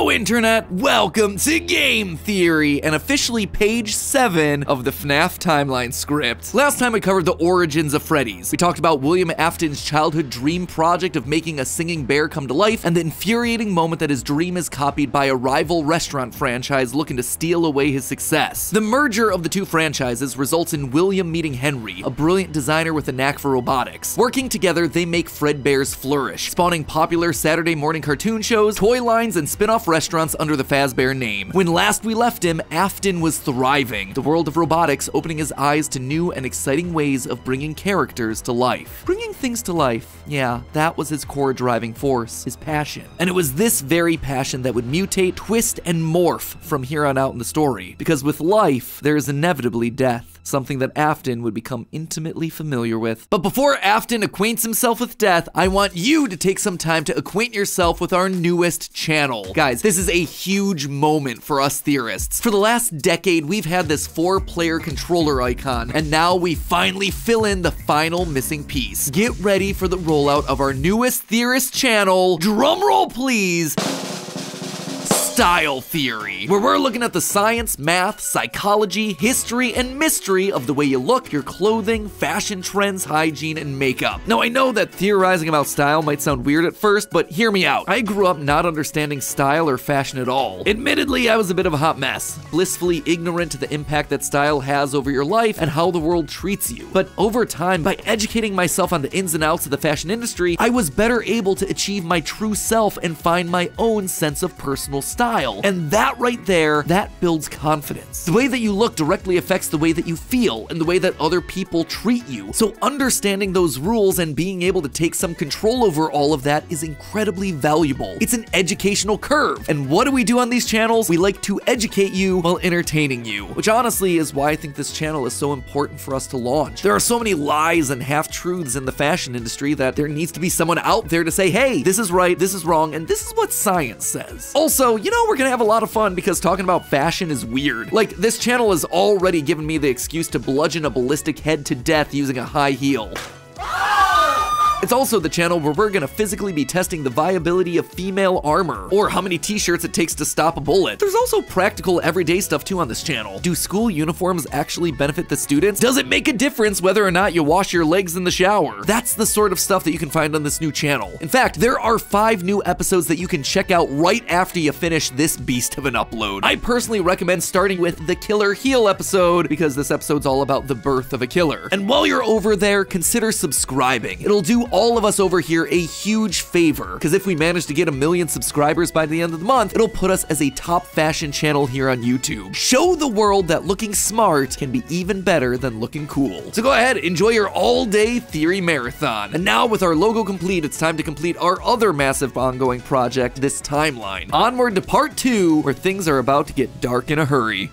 Hello Internet, welcome to Game Theory, and officially page 7 of the FNAF timeline script. Last time we covered the origins of Freddys. We talked about William Afton's childhood dream project of making a singing bear come to life, and the infuriating moment that his dream is copied by a rival restaurant franchise looking to steal away his success. The merger of the two franchises results in William meeting Henry, a brilliant designer with a knack for robotics. Working together, they make Fredbear's flourish, spawning popular Saturday morning cartoon shows, toy lines, and spin-off restaurants under the Fazbear name. When last we left him, Afton was thriving, the world of robotics opening his eyes to new and exciting ways of bringing characters to life. Bringing things to life, yeah, that was his core driving force, his passion. And it was this very passion that would mutate, twist, and morph from here on out in the story. Because with life, there is inevitably death, something that Afton would become intimately familiar with. But before Afton acquaints himself with death, I want you to take some time to acquaint yourself with our newest channel. Guys, this is a huge moment for us theorists. For the last decade, we've had this 4-player controller icon, and now we finally fill in the final missing piece. Get ready for the rollout of our newest theorist channel. Drumroll, please. Style Theory, where we're looking at the science, math, psychology, history, and mystery of the way you look, your clothing, fashion trends, hygiene, and makeup. Now, I know that theorizing about style might sound weird at first, but hear me out. I grew up not understanding style or fashion at all. Admittedly, I was a bit of a hot mess, blissfully ignorant to the impact that style has over your life and how the world treats you. But over time, by educating myself on the ins and outs of the fashion industry, I was better able to achieve my true self and find my own sense of personal style. And that right there, that builds confidence. The way that you look directly affects the way that you feel and the way that other people treat you. So understanding those rules and being able to take some control over all of that is incredibly valuable. It's an educational curve. And what do we do on these channels? We like to educate you while entertaining you, which honestly is why I think this channel is so important for us to launch. There are so many lies and half-truths in the fashion industry that there needs to be someone out there to say, hey, this is right, this is wrong, and this is what science says. Also, you know, we're gonna have a lot of fun because talking about fashion is weird. Like, this channel has already given me the excuse to bludgeon a ballistic head to death using a high heel. It's also the channel where we're gonna physically be testing the viability of female armor, or how many t-shirts it takes to stop a bullet. There's also practical everyday stuff too on this channel. Do school uniforms actually benefit the students? Does it make a difference whether or not you wash your legs in the shower? That's the sort of stuff that you can find on this new channel. In fact, there are 5 new episodes that you can check out right after you finish this beast of an upload. I personally recommend starting with the Killer Heel episode, because this episode's all about the birth of a killer. And while you're over there, consider subscribing. It'll do all of us over here a huge favor, because if we manage to get 1 million subscribers by the end of the month, it'll put us as a top fashion channel here on YouTube. Show the world that looking smart can be even better than looking cool. So go ahead, enjoy your all-day theory marathon. And now with our logo complete, it's time to complete our other massive ongoing project, this timeline. Onward to part 2, where things are about to get dark in a hurry.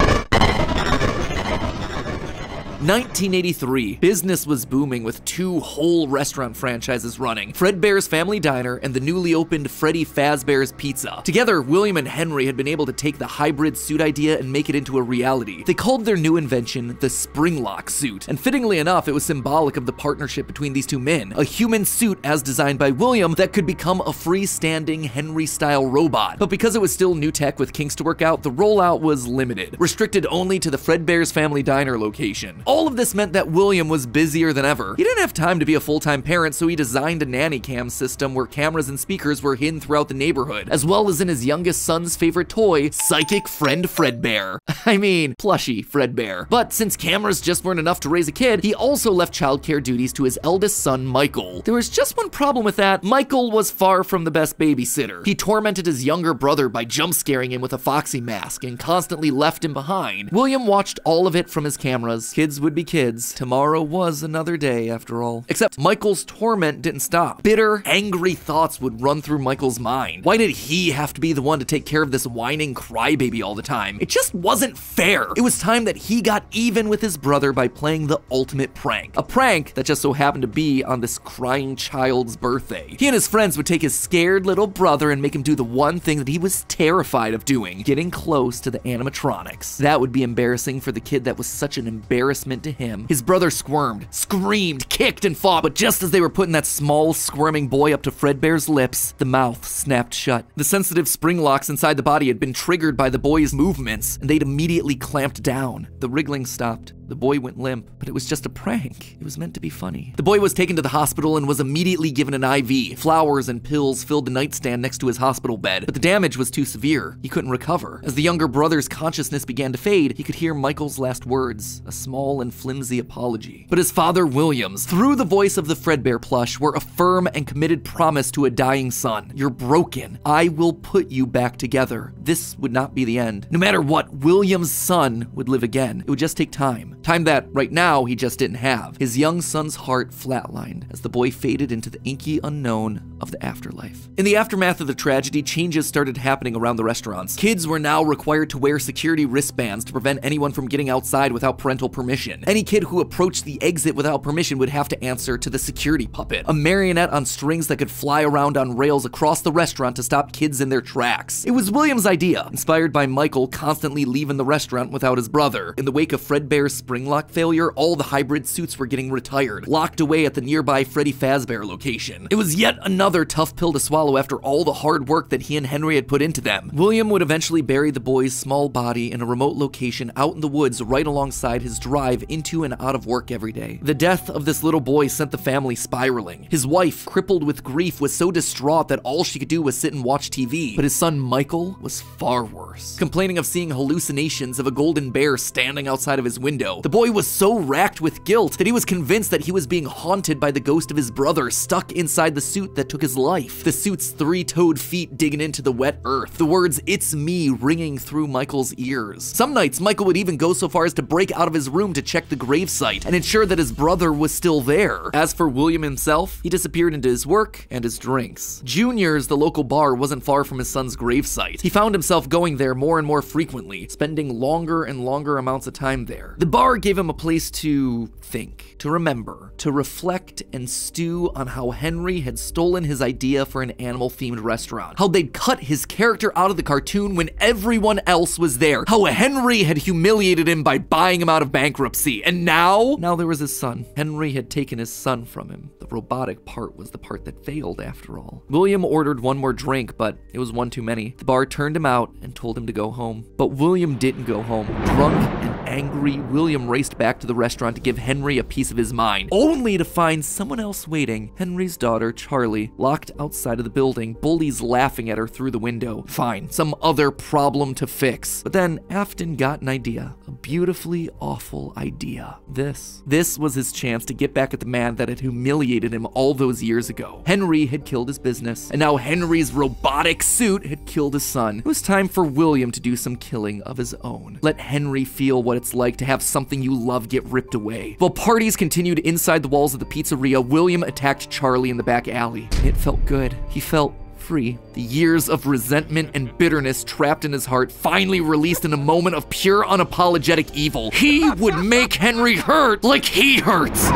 1983, business was booming with 2 whole restaurant franchises running, Fredbear's Family Diner and the newly opened Freddy Fazbear's Pizza. Together, William and Henry had been able to take the hybrid suit idea and make it into a reality. They called their new invention the Springlock suit, and fittingly enough, it was symbolic of the partnership between these two men, a human suit as designed by William that could become a freestanding Henry-style robot. But because it was still new tech with kinks to work out, the rollout was limited, restricted only to the Fredbear's Family Diner location. All of this meant that William was busier than ever. He didn't have time to be a full-time parent, so he designed a nanny cam system where cameras and speakers were hidden throughout the neighborhood, as well as in his youngest son's favorite toy, Psychic Friend Fredbear. I mean, plushy Fredbear. But since cameras just weren't enough to raise a kid, he also left childcare duties to his eldest son, Michael. There was just one problem with that. Michael was far from the best babysitter. He tormented his younger brother by jump-scaring him with a foxy mask and constantly left him behind. William watched all of it from his cameras. Kids would be kids. Tomorrow was another day, after all. Except Michael's torment didn't stop. Bitter, angry thoughts would run through Michael's mind. Why did he have to be the one to take care of this whining crybaby all the time? It just wasn't fair. It was time that he got even with his brother by playing the ultimate prank. A prank that just so happened to be on this crying child's birthday. He and his friends would take his scared little brother and make him do the one thing that he was terrified of doing, getting close to the animatronics. That would be embarrassing for the kid that was such an embarrassment meant to him. His brother squirmed, screamed, kicked, and fought, but just as they were putting that small, squirming boy up to Fredbear's lips, the mouth snapped shut. The sensitive spring locks inside the body had been triggered by the boy's movements, and they'd immediately clamped down. The wriggling stopped. The boy went limp, but it was just a prank. It was meant to be funny. The boy was taken to the hospital and was immediately given an IV. Flowers and pills filled the nightstand next to his hospital bed, but the damage was too severe. He couldn't recover. As the younger brother's consciousness began to fade, he could hear Michael's last words, a small and flimsy apology. But his father, Williams, through the voice of the Fredbear plush, were a firm and committed promise to a dying son. You're broken. I will put you back together. This would not be the end. No matter what, Williams' son would live again. It would just take time. Time that, right now, he just didn't have. His young son's heart flatlined as the boy faded into the inky unknown of the afterlife. In the aftermath of the tragedy, changes started happening around the restaurants. Kids were now required to wear security wristbands to prevent anyone from getting outside without parental permission. Any kid who approached the exit without permission would have to answer to the security puppet, a marionette on strings that could fly around on rails across the restaurant to stop kids in their tracks. It was Williams' idea, inspired by Michael constantly leaving the restaurant without his brother. In the wake of Fredbear's spring lock failure, all the hybrid suits were getting retired, locked away at the nearby Freddy Fazbear location. It was yet another tough pill to swallow after all the hard work that he and Henry had put into them. William would eventually bury the boy's small body in a remote location out in the woods right alongside his drive into and out of work every day. The death of this little boy sent the family spiraling. His wife, crippled with grief, was so distraught that all she could do was sit and watch TV. But his son Michael was far worse, complaining of seeing hallucinations of a golden bear standing outside of his window. The boy was so racked with guilt that he was convinced that he was being haunted by the ghost of his brother stuck inside the suit that took his life. The suit's three-toed feet digging into the wet earth. The words, "It's me," ringing through Michael's ears. Some nights, Michael would even go so far as to break out of his room to check the gravesite and ensure that his brother was still there. As for William himself, he disappeared into his work and his drinks. Junior's, the local bar, wasn't far from his son's gravesite. He found himself going there more and more frequently, spending longer and longer amounts of time there. The bar gave him a place to think, to remember, to reflect and stew on how Henry had stolen his idea for an animal-themed restaurant, how they'd cut his character out of the cartoon when everyone else was there, how Henry had humiliated him by buying him out of bankruptcy, and now there was his son. Henry had taken his son from him. The robotic part was the part that failed, after all. William ordered one more drink, but it was one too many. The bar turned him out and told him to go home. But William didn't go home. Drunk and angry, William raced back to the restaurant to give Henry a piece of his mind, only to find someone else waiting. Henry's daughter, Charlie, locked outside of the building, bullies laughing at her through the window. Fine, some other problem to fix. But then Afton got an idea, a beautifully awful idea. This was his chance to get back at the man that had humiliated him all those years ago. Henry had killed his business, and now Henry's robotic suit had killed his son. It was time for William to do some killing of his own. Let Henry feel what it's like to have something you love get ripped away. While parties continued inside the walls of the pizzeria, William attacked Charlie in the back alley. It felt good. He felt free. The years of resentment and bitterness trapped in his heart finally released in a moment of pure unapologetic evil. He would make Henry hurt like he hurts.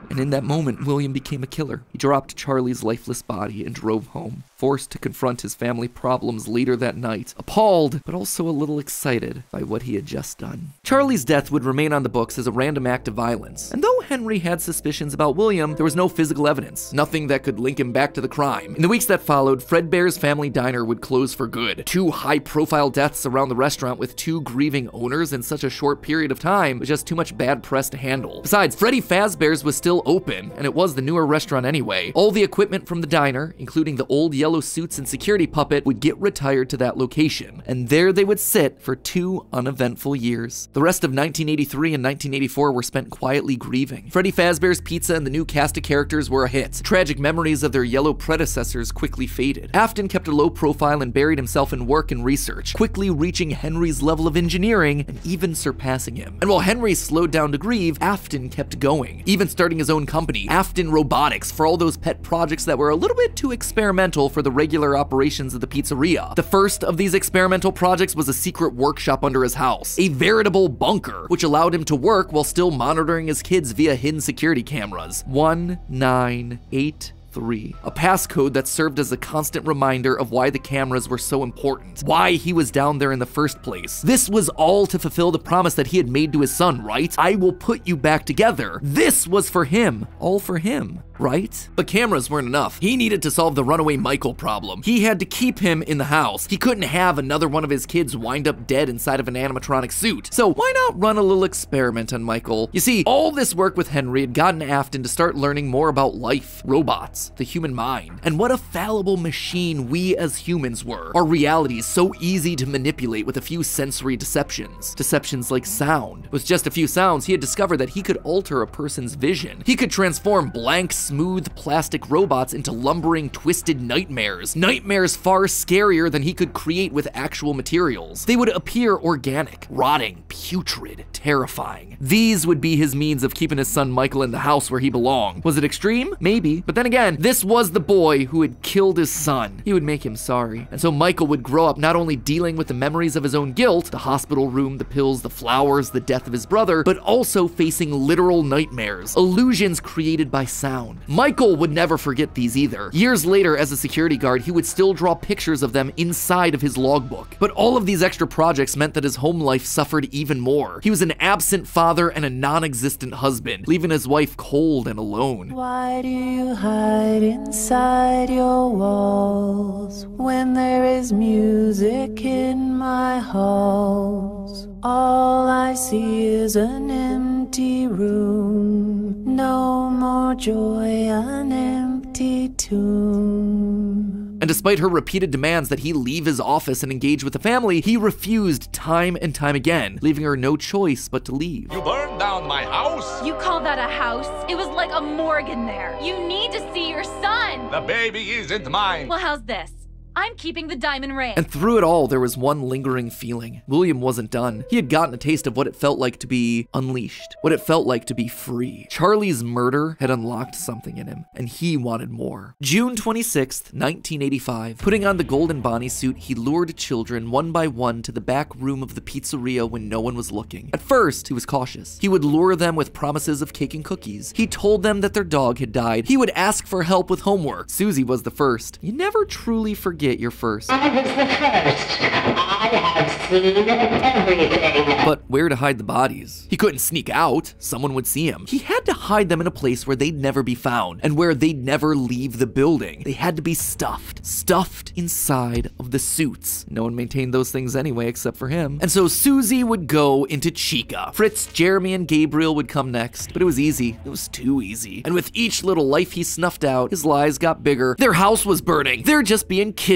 And in that moment, William became a killer. He dropped Charlie's lifeless body and drove home, forced to confront his family problems later that night, appalled, but also a little excited by what he had just done. Charlie's death would remain on the books as a random act of violence. And though Henry had suspicions about William, there was no physical evidence, nothing that could link him back to the crime. In the weeks that followed, Fredbear's family diner would close for good. 2 high-profile deaths around the restaurant with 2 grieving owners in such a short period of time was just too much bad press to handle. Besides, Freddy Fazbear's was still open, and it was the newer restaurant anyway. All the equipment from the diner, including the old yellow suits and security puppet, would get retired to that location, and there they would sit for 2 uneventful years. The rest of 1983 and 1984 were spent quietly grieving. Freddy Fazbear's Pizza and the new cast of characters were a hit. Tragic memories of their yellow predecessors quickly faded. Afton kept a low profile and buried himself in work and research, quickly reaching Henry's level of engineering and even surpassing him. And while Henry slowed down to grieve, Afton kept going, even starting his own company, Afton Robotics, for all those pet projects that were a little bit too experimental for the regular operations of the pizzeria. The first of these experimental projects was a secret workshop under his house, a veritable bunker, which allowed him to work while still monitoring his kids via hidden security cameras. 198 3. A passcode that served as a constant reminder of why the cameras were so important, why he was down there in the first place. This was all to fulfill the promise that he had made to his son, right? I will put you back together. This was for him, all for him, right? But cameras weren't enough. He needed to solve the runaway Michael problem. He had to keep him in the house. He couldn't have another one of his kids wind up dead inside of an animatronic suit. So why not run a little experiment on Michael? You see, all this work with Henry had gotten Afton to start learning more about life, robots, the human mind, and what a fallible machine we as humans were. Our reality is so easy to manipulate with a few sensory deceptions. Deceptions like sound. With just a few sounds, he had discovered that he could alter a person's vision. He could transform blank, smooth plastic robots into lumbering, twisted nightmares. Nightmares far scarier than he could create with actual materials. They would appear organic, rotting, putrid, terrifying. These would be his means of keeping his son Michael in the house where he belonged. Was it extreme? Maybe. But then again, this was the boy who had killed his son. He would make him sorry. And so Michael would grow up not only dealing with the memories of his own guilt, the hospital room, the pills, the flowers, the death of his brother, but also facing literal nightmares, illusions created by sound. Michael would never forget these either. Years later, as a security guard, he would still draw pictures of them inside of his logbook. But all of these extra projects meant that his home life suffered even more. He was an absent father and a non-existent husband, leaving his wife cold and alone. Why do you hide inside your walls when there is music in my halls? All I see is an empty room, no more joy, an empty tomb. And despite her repeated demands that he leave his office and engage with the family, he refused time and time again, leaving her no choice but to leave. You burned down my house? You call that a house? It was like a morgue in there. You need to see your son. The baby isn't mine. Well, how's this? I'm keeping the diamond ring. And through it all, there was one lingering feeling. William wasn't done. He had gotten a taste of what it felt like to be unleashed, what it felt like to be free. Charlie's murder had unlocked something in him, and he wanted more. June 26th, 1985. Putting on the golden Bonnie suit, he lured children one by one to the back room of the pizzeria when no one was looking. At first, he was cautious. He would lure them with promises of cake and cookies. He told them that their dog had died. He would ask for help with homework. Susie was the first. You never truly forget your first. I was the first. I have seen everything. But where to hide the bodies? He couldn't sneak out. Someone would see him. He had to hide them in a place where they'd never be found and where they'd never leave the building. They had to be stuffed inside of the suits. No one maintained those things anyway except for him. And so Susie would go into Chica. Fritz, Jeremy, and Gabriel would come next, but it was easy. It was too easy. And with each little life he snuffed out, his lies got bigger. Their house was burning. They're just being kidnapped.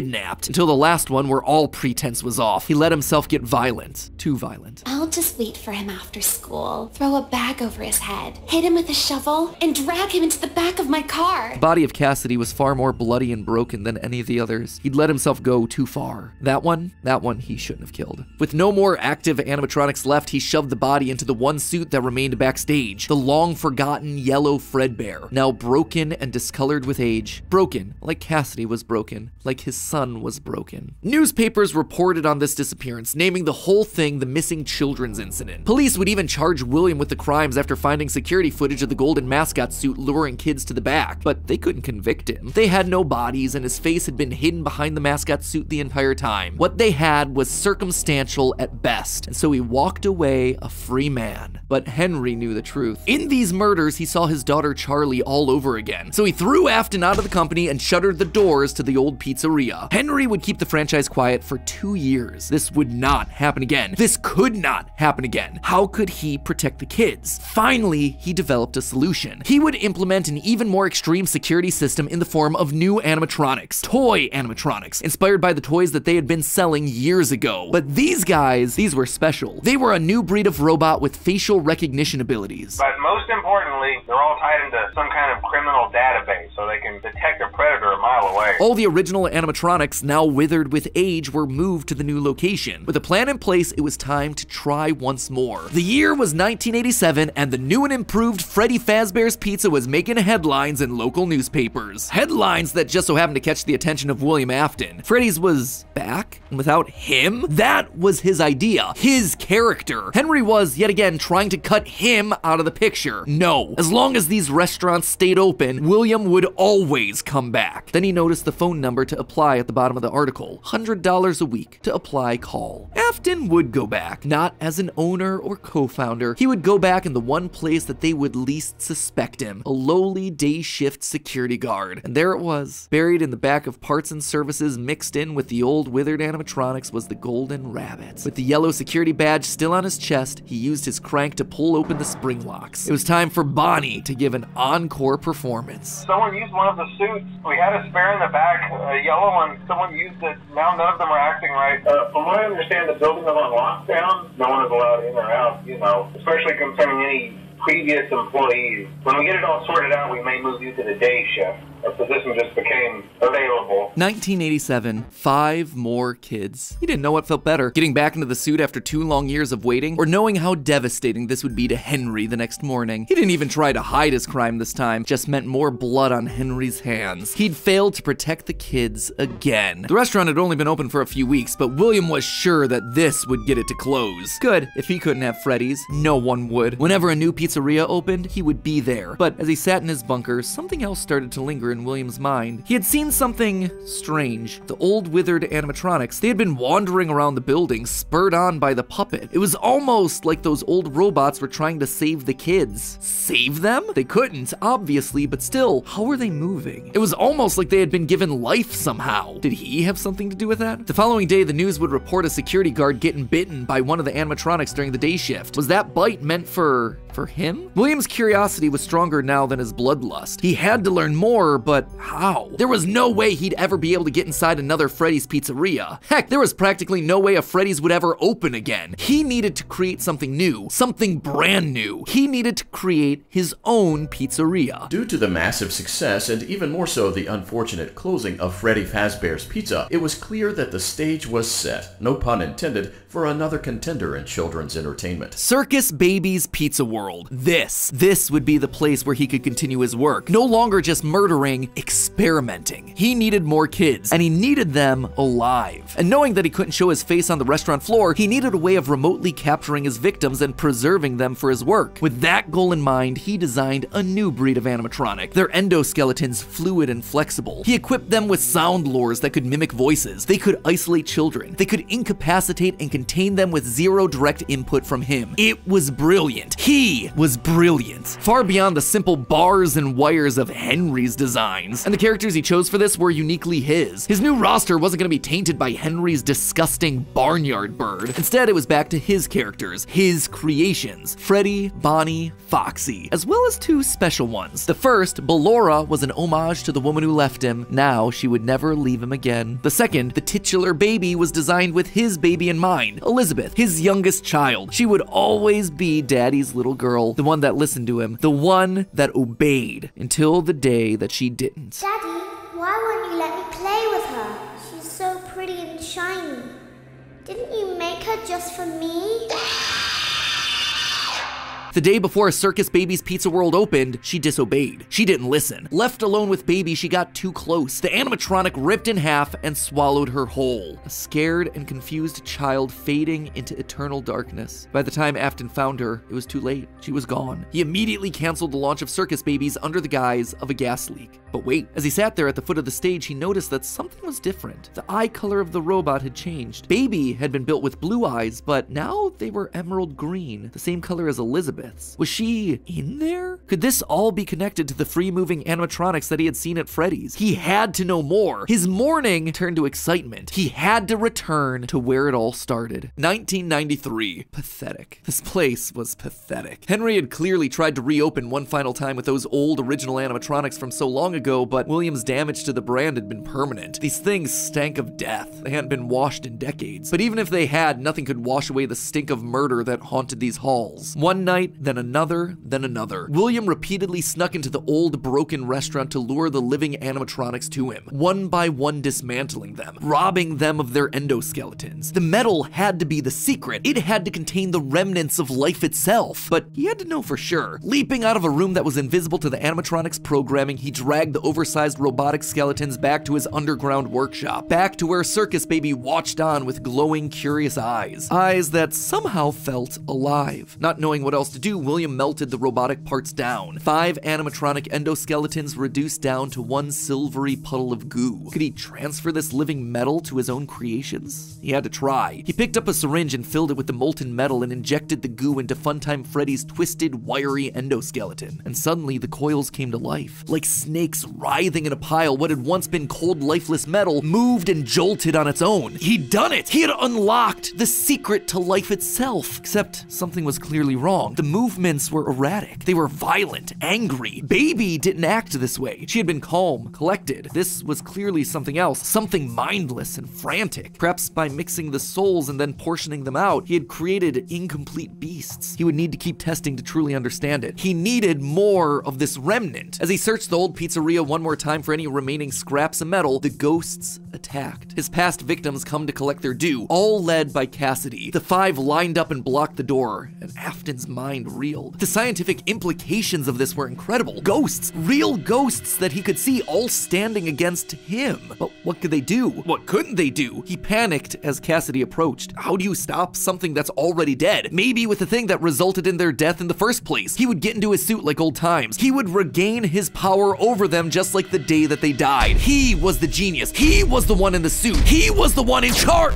Until the last one where all pretense was off. He let himself get violent. Too violent. I'll just wait for him after school, throw a bag over his head, hit him with a shovel, and drag him into the back of my car. The body of Cassidy was far more bloody and broken than any of the others. He'd let himself go too far. That one he shouldn't have killed. With no more active animatronics left, he shoved the body into the one suit that remained backstage. The long-forgotten yellow Fredbear, now broken and discolored with age. Broken, like Cassidy was broken, like his son was broken. Newspapers reported on this disappearance, naming the whole thing the missing children's incident. Police would even charge William with the crimes after finding security footage of the golden mascot suit luring kids to the back, but they couldn't convict him. They had no bodies and his face had been hidden behind the mascot suit the entire time. What they had was circumstantial at best, and so he walked away a free man. But Henry knew the truth. In these murders, he saw his daughter Charlie all over again, so he threw Afton out of the company and shuttered the doors to the old pizzeria. Henry would keep the franchise quiet for 2 years. This would not happen again. This could not happen again. How could he protect the kids? Finally, he developed a solution. He would implement an even more extreme security system in the form of new animatronics, toy animatronics, inspired by the toys that they had been selling years ago. But these guys, these were special. They were a new breed of robot with facial recognition abilities. But most importantly, they're all tied into some kind of criminal database so they can detect a predator a mile away. All the original animatronics, now withered with age, were moved to the new location. With a plan in place, it was time to try once more. The year was 1987, and the new and improved Freddy Fazbear's Pizza was making headlines in local newspapers. Headlines that just so happened to catch the attention of William Afton. Freddy's was back, and without him? That was his idea, his character. Henry was, yet again, trying to cut him out of the picture. No. As As long as these restaurants stayed open, William would always come back. Then he noticed the phone number to apply at the bottom of the article. $100 a week to apply, call. Afton would go back, not as an owner or co-founder. He would go back in the one place that they would least suspect him, a lowly day shift security guard. And there it was. Buried in the back of parts and services mixed in with the old withered animatronics was the golden rabbit. With the yellow security badge still on his chest, he used his crank to pull open the spring locks. It was time for Bonnie to give an encore performance. Someone used one of the suits. We had a spare in the back, a yellow one. Someone used it. Now none of them are acting right. From what I understand, the building is on lockdown. No one is allowed in or out, especially concerning any previous employees. When we get it all sorted out, we may move you to the day shift. A position just became available. 1987, 5 more kids. He didn't know what felt better, getting back into the suit after 2 long years of waiting, or knowing how devastating this would be to Henry the next morning. He didn't even try to hide his crime this time, just meant more blood on Henry's hands. He'd failed to protect the kids again. The restaurant had only been open for a few weeks, but William was sure that this would get it to close. Good, if he couldn't have Freddys, no one would. Whenever a new pizzeria opened, he would be there. But as he sat in his bunker, something else started to linger in William's mind. He had seen something strange. The old withered animatronics, they had been wandering around the building, spurred on by the puppet. It was almost like those old robots were trying to save the kids. Save them? They couldn't, obviously, but still, how were they moving? It was almost like they had been given life somehow. Did he have something to do with that? The following day, the news would report a security guard getting bitten by one of the animatronics during the day shift. Was that bite meant for him? William's curiosity was stronger now than his bloodlust. He had to learn more, but how? There was no way he'd ever be able to get inside another Freddys pizzeria. Heck, there was practically no way a Freddys would ever open again. He needed to create something new, something brand new. He needed to create his own pizzeria. Due to the massive success, and even more so the unfortunate closing of Freddy Fazbear's Pizza, it was clear that the stage was set, no pun intended, for another contender in children's entertainment. Circus Baby's Pizza World. This would be the place where he could continue his work. No longer just murdering, experimenting. He needed more kids, and he needed them alive. And knowing that he couldn't show his face on the restaurant floor, he needed a way of remotely capturing his victims and preserving them for his work. With that goal in mind, he designed a new breed of animatronic. Their endoskeletons fluid and flexible. He equipped them with sound lures that could mimic voices. They could isolate children. They could incapacitate and contain them with zero direct input from him. It was brilliant. He was brilliant. Far beyond the simple bars and wires of Henry's designs. And the characters he chose for this were uniquely his. His new roster wasn't going to be tainted by Henry's disgusting barnyard bird. Instead, it was back to his characters, his creations, Freddy, Bonnie, Foxy, as well as 2 special ones. The first, Ballora, was an homage to the woman who left him. Now she would never leave him again. The second, the titular baby, was designed with his baby in mind, Elizabeth, his youngest child. She would always be Daddy's little girl, the one that listened to him, the one that obeyed, until the day that she didn't. Daddy, why won't you let me play with her? She's so pretty and shiny. Didn't you make her just for me? The day before Circus Baby's Pizza World opened, she disobeyed. She didn't listen. Left alone with Baby, she got too close. The animatronic ripped in half and swallowed her whole. A scared and confused child fading into eternal darkness. By the time Afton found her, it was too late. She was gone. He immediately canceled the launch of Circus Babies under the guise of a gas leak. But wait, as he sat there at the foot of the stage, he noticed that something was different. The eye color of the robot had changed. Baby had been built with blue eyes, but now they were emerald green, the same color as Elizabeth's. Was she in there? Could this all be connected to the free-moving animatronics that he had seen at Freddy's? He had to know more. His mourning turned to excitement. He had to return to where it all started. 1993. Pathetic. This place was pathetic. Henry had clearly tried to reopen one final time with those old original animatronics from so long ago, but William's damage to the brand had been permanent. These things stank of death. They hadn't been washed in decades. But even if they had, nothing could wash away the stink of murder that haunted these halls. One night, then another, then another. William repeatedly snuck into the old broken restaurant to lure the living animatronics to him, one by one dismantling them, robbing them of their endoskeletons. The metal had to be the secret. It had to contain the remnants of life itself. But he had to know for sure. Leaping out of a room that was invisible to the animatronics programming, he dragged the oversized robotic skeletons back to his underground workshop, back to where Circus Baby watched on with glowing, curious eyes. Eyes that somehow felt alive. Not knowing what else to do do, William melted the robotic parts down. 5 animatronic endoskeletons reduced down to 1 silvery puddle of goo. Could he transfer this living metal to his own creations? He had to try. He picked up a syringe and filled it with the molten metal and injected the goo into Funtime Freddy's twisted, wiry endoskeleton. And suddenly, the coils came to life. Like snakes writhing in a pile, what had once been cold, lifeless metal moved and jolted on its own. He'd done it! He had unlocked the secret to life itself. Except something was clearly wrong. The movements were erratic. They were violent, angry. Baby didn't act this way. She had been calm, collected. This was clearly something else, something mindless and frantic. Perhaps by mixing the souls and then portioning them out, he had created incomplete beasts. He would need to keep testing to truly understand it. He needed more of this remnant. As he searched the old pizzeria one more time for any remaining scraps of metal, the ghosts attacked. His past victims come to collect their due, all led by Cassidy. The 5 lined up and blocked the door, and Afton's mind reeled. The scientific implications of this were incredible. Ghosts, real ghosts that he could see, all standing against him. But what could they do? What couldn't they do? He panicked as Cassidy approached. How do you stop something that's already dead? Maybe with the thing that resulted in their death in the first place. He would get into his suit like old times. He would regain his power over them just like the day that they died. He was the genius. He was the one in the suit. He was the one in charge.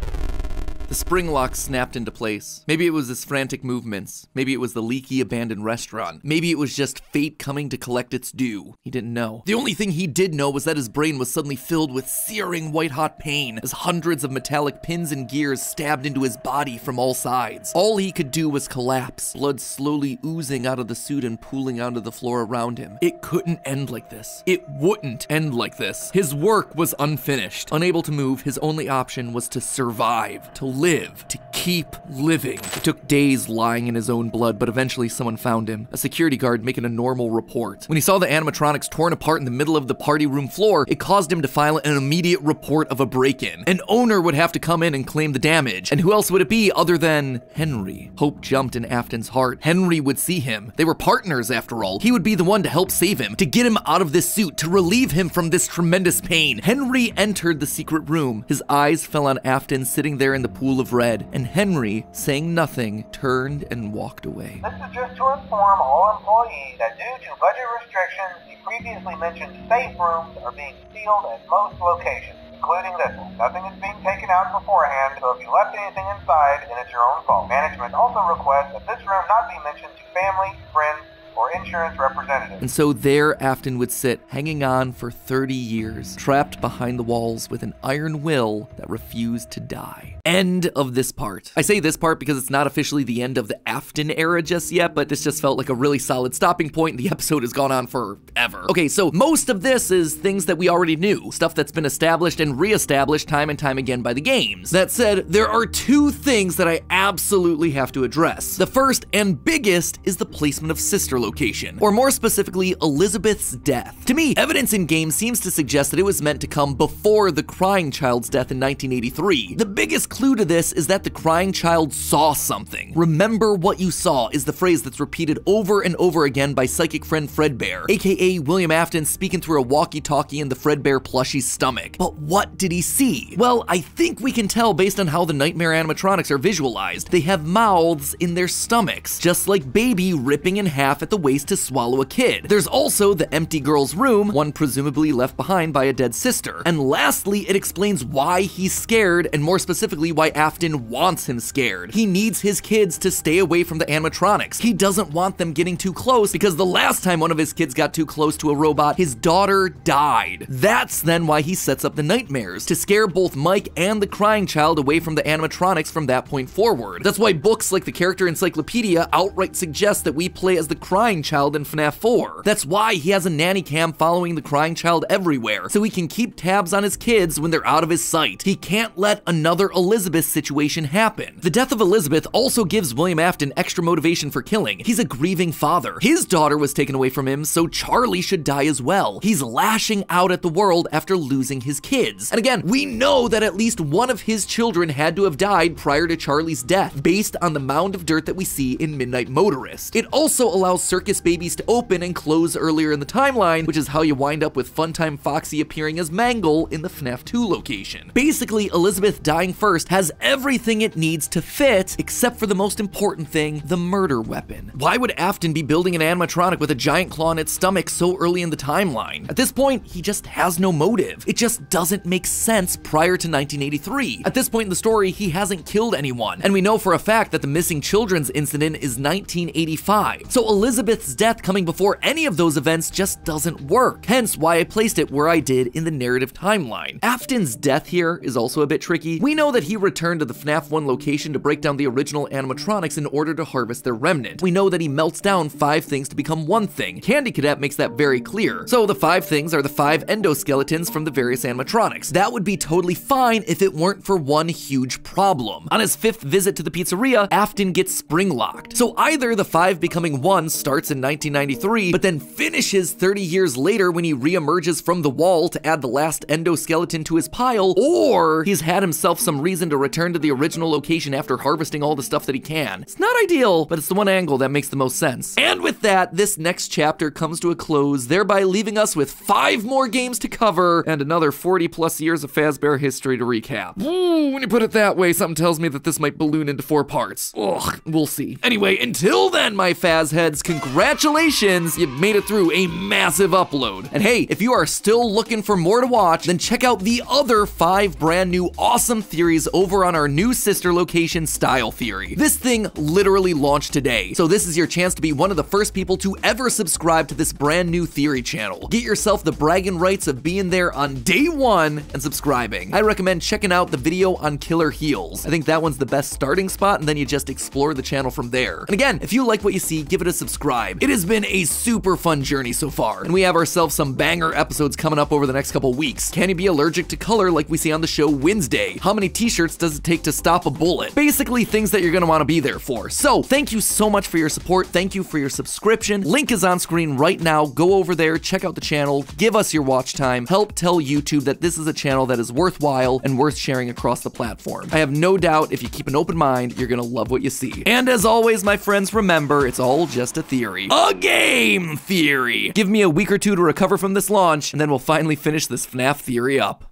The spring lock snapped into place. Maybe it was his frantic movements. Maybe it was the leaky abandoned restaurant. Maybe it was just fate coming to collect its due. He didn't know. The only thing he did know was that his brain was suddenly filled with searing white-hot pain as hundreds of metallic pins and gears stabbed into his body from all sides. All he could do was collapse, blood slowly oozing out of the suit and pooling onto the floor around him. It couldn't end like this. It wouldn't end like this. His work was unfinished. Unable to move, his only option was to survive, to live, to keep living. It took days lying in his own blood, but eventually someone found him, a security guard making a normal report. When he saw the animatronics torn apart in the middle of the party room floor, it caused him to file an immediate report of a break-in. An owner would have to come in and claim the damage, and who else would it be other than Henry? Hope jumped in Afton's heart. Henry would see him. They were partners after all. He would be the one to help save him, to get him out of this suit, to relieve him from this tremendous pain. Henry entered the secret room. His eyes fell on Afton sitting there in the pool of red, and Henry, saying nothing, turned and walked away. This is just to inform all employees that due to budget restrictions, the previously mentioned safe rooms are being sealed at most locations, including this one. Nothing is being taken out beforehand, so if you left anything inside, then it's your own fault. Management also requests that this room not be mentioned to family, friends, or insurance representatives. And so there Afton would sit, hanging on for 30 years, trapped behind the walls with an iron will that refused to die. End of this part. I say this part because it's not officially the end of the Afton era just yet, but this just felt like a really solid stopping point, and the episode has gone on forever. Okay, so most of this is things that we already knew, stuff that's been established and re-established time and time again by the games. That said, there are 2 things that I absolutely have to address. The first and biggest is the placement of Sister location, or more specifically, Elizabeth's death. To me, evidence in game seems to suggest that it was meant to come before the crying child's death in 1983. The biggest clue to this is that the crying child saw something. Remember what you saw is the phrase that's repeated over and over again by psychic friend Fredbear, aka William Afton speaking through a walkie-talkie in the Fredbear plushie's stomach. But what did he see? Well, I think we can tell based on how the nightmare animatronics are visualized. They have mouths in their stomachs, just like Baby ripping in half at the waist to swallow a kid. There's also the empty girl's room, one presumably left behind by a dead sister. And lastly, it explains why he's scared, and more specifically why Afton wants him scared. He needs his kids to stay away from the animatronics. He doesn't want them getting too close because the last time one of his kids got too close to a robot, his daughter died. That's then why he sets up the nightmares, to scare both Mike and the crying child away from the animatronics from that point forward. That's why books like the Character Encyclopedia outright suggest that we play as the crying child in FNAF 4. That's why he has a nanny cam following the crying child everywhere, so he can keep tabs on his kids when they're out of his sight. He can't let another Elizabeth situation happen. The death of Elizabeth also gives William Afton extra motivation for killing. He's a grieving father. His daughter was taken away from him, so Charlie should die as well. He's lashing out at the world after losing his kids. And again, we know that at least one of his children had to have died prior to Charlie's death, based on the mound of dirt that we see in Midnight Motorist. It also allows circus babies to open and close earlier in the timeline, which is how you wind up with Funtime Foxy appearing as Mangle in the FNAF 2 location. Basically, Elizabeth dying first has everything it needs to fit, except for the most important thing, the murder weapon. Why would Afton be building an animatronic with a giant claw in its stomach so early in the timeline? At this point, he just has no motive. It just doesn't make sense prior to 1983. At this point in the story, he hasn't killed anyone, and we know for a fact that the missing children's incident is 1985. So Elizabeth's death coming before any of those events just doesn't work, hence why I placed it where I did in the narrative timeline. Afton's death here is also a bit tricky. We know that he returned to the FNAF 1 location to break down the original animatronics in order to harvest their remnant. We know that he melts down 5 things to become one thing. Candy Cadet makes that very clear. So the 5 things are the 5 endoskeletons from the various animatronics. That would be totally fine if it weren't for one huge problem. On his 5th visit to the pizzeria, Afton gets spring locked. So either the 5 becoming 1 starts in 1993, but then finishes 30 years later when he reemerges from the wall to add the last endoskeleton to his pile, or he's had himself some reason to return to the original location after harvesting all the stuff that he can. It's not ideal, but it's the one angle that makes the most sense. And with that, this next chapter comes to a close, thereby leaving us with 5 more games to cover and another 40+ years of Fazbear history to recap. Ooh, when you put it that way, something tells me that this might balloon into 4 parts. Ugh, we'll see. Anyway, until then, my Faz heads, congratulations, you made it through a massive upload. And hey, if you are still looking for more to watch, then check out the other 5 brand new awesome theories over on our new sister location, Style Theory. This thing literally launched today, so this is your chance to be one of the first people to ever subscribe to this brand new theory channel. Get yourself the bragging rights of being there on day 1 and subscribing. I recommend checking out the video on Killer Heels. I think that one's the best starting spot, and then you just explore the channel from there. And again, if you like what you see, give it a subscribe. It has been a super fun journey so far, and we have ourselves some banger episodes coming up over the next couple weeks. Can you be allergic to color like we see on the show Wednesday? How many t-shirts does it take to stop a bullet? Basically things that you're gonna wanna be there for. So thank you so much for your support. Thank you for your subscription. Link is on screen right now. Go over there, check out the channel, give us your watch time, help tell YouTube that this is a channel that is worthwhile and worth sharing across the platform. I have no doubt if you keep an open mind, you're gonna love what you see. And as always, my friends, remember, it's all just a theory. A game theory! Give me a week or 2 to recover from this launch, and then we'll finally finish this FNAF theory up.